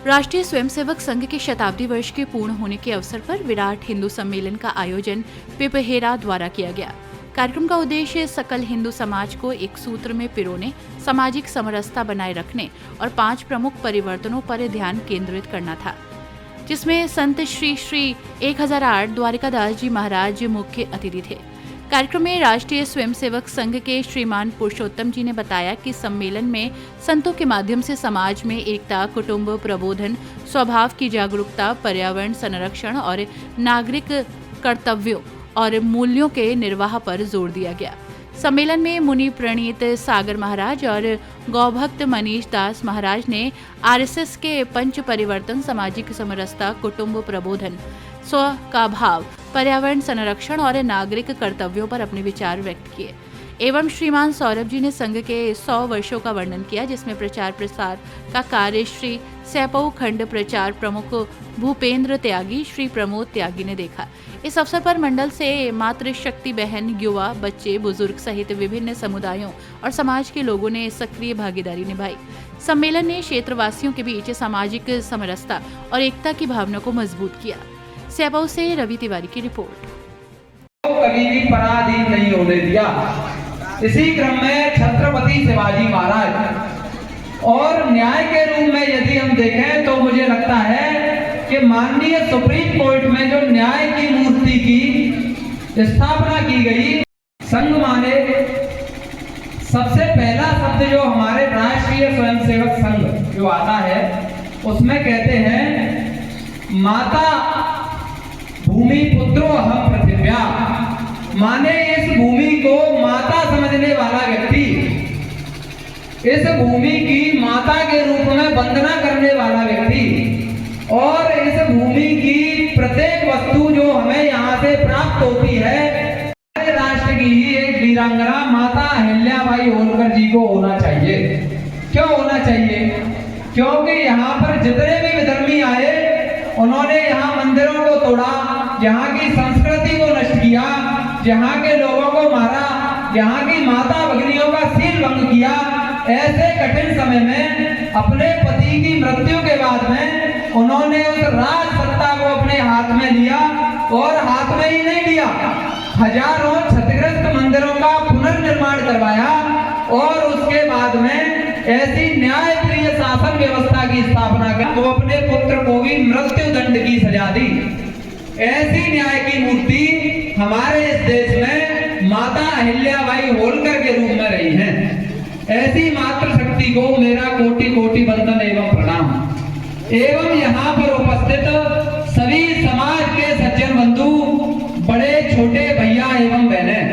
राष्ट्रीय स्वयंसेवक संघ के शताब्दी वर्ष के पूर्ण होने के अवसर पर विराट हिंदू सम्मेलन का आयोजन पिपहेरा द्वारा किया गया। कार्यक्रम का उद्देश्य सकल हिंदू समाज को एक सूत्र में पिरोने, सामाजिक समरसता बनाए रखने और 5 प्रमुख परिवर्तनों पर ध्यान केंद्रित करना था, जिसमें संत श्री 1008 द्वारिकादास जी महाराज मुख्य अतिथि थे। कार्यक्रम में राष्ट्रीय स्वयंसेवक संघ के श्रीमान पुरुषोत्तम जी ने बताया कि सम्मेलन में संतों के माध्यम से समाज में एकता, कुटुंब प्रबोधन, स्वभाव की जागरूकता, पर्यावरण संरक्षण और नागरिक कर्तव्यों और मूल्यों के निर्वाह पर जोर दिया गया। सम्मेलन में मुनि प्रणीत सागर महाराज और गौभक्त मनीष दास महाराज ने आरएसएस के पंच परिवर्तन, सामाजिक समरसता, कुटुंब प्रबोधन, स्व का भाव, पर्यावरण संरक्षण और नागरिक कर्तव्यों पर अपने विचार व्यक्त किए। एवं श्रीमान सौरभ जी ने संघ के 100 वर्षों का वर्णन किया, जिसमें प्रचार प्रसार का कार्य श्री सैपऊ खंड प्रचार प्रमुख भूपेंद्र त्यागी, श्री प्रमोद त्यागी ने देखा। इस अवसर पर मंडल से मातृशक्ति बहन, युवा, बच्चे, बुजुर्ग सहित विभिन्न समुदायों और समाज के लोगों ने सक्रिय भागीदारी निभाई। सम्मेलन ने क्षेत्रवासियों के बीच सामाजिक समरसता और एकता की भावना को मजबूत किया। सैपऊ से रवि तिवारी की रिपोर्ट। कभी भी पराधीन नहीं होने दिया। इसी क्रम में छत्रपति शिवाजी महाराज और न्याय के रूप में यदि हम देखें तो मुझे लगता है कि माननीय सुप्रीम कोर्ट में जो न्याय की मूर्ति की स्थापना की गई, संघ माने सबसे पहला शब्द जो हमारे राष्ट्रीय स्वयंसेवक संघ जो आता है उसमें कहते हैं माता भूमि पुत्रो अहम पृथिव्या, माने इस भूमि को माता समझने वाला व्यक्ति, इस भूमि की माता के रूप में वंदना करने वाला व्यक्ति और इस भूमि की प्रत्येक वस्तु जो हमें यहाँ से प्राप्त होती है, राष्ट्र की ही एक वीरांगना माता अहिल्याबाई होलकर जी को होना चाहिए। क्यों होना चाहिए? क्योंकि यहाँ पर जितने भी विधर्मी आए उन्होंने यहाँ मंदिरों को तोड़ा, यहाँ की संस्कृति को नष्ट किया, यहाँ के लोगों को मारा, यहाँ की माता भगिनियों का शील भंग किया। ऐसे कठिन समय में अपने पति की मृत्यु के बाद में उन्होंने उस राज सत्ता को अपने हाथ में लिया और हाथ में ही नहीं लिया, हजारों क्षतिग्रस्त मंदिरों का पुनर्निर्माण करवाया और उसके बाद में ऐसी न्याय प्रिय शासन व्यवस्था की स्थापना कर वो अपने पुत्र को भी मृत्यु दंड की सजा दी। ऐसी न्याय की मूर्ति हमारे इस देश में माता अहिल्याबाई होलकर के रूप में रही हैं। ऐसी मातृशक्ति को मेरा कोटि कोटि वंदन एवं प्रणाम। एवं यहाँ पर उपस्थित सभी समाज के सज्जन बंधु, बड़े छोटे भैया एवं बहनें,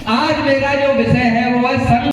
आज मेरा जो विषय है वो है संघ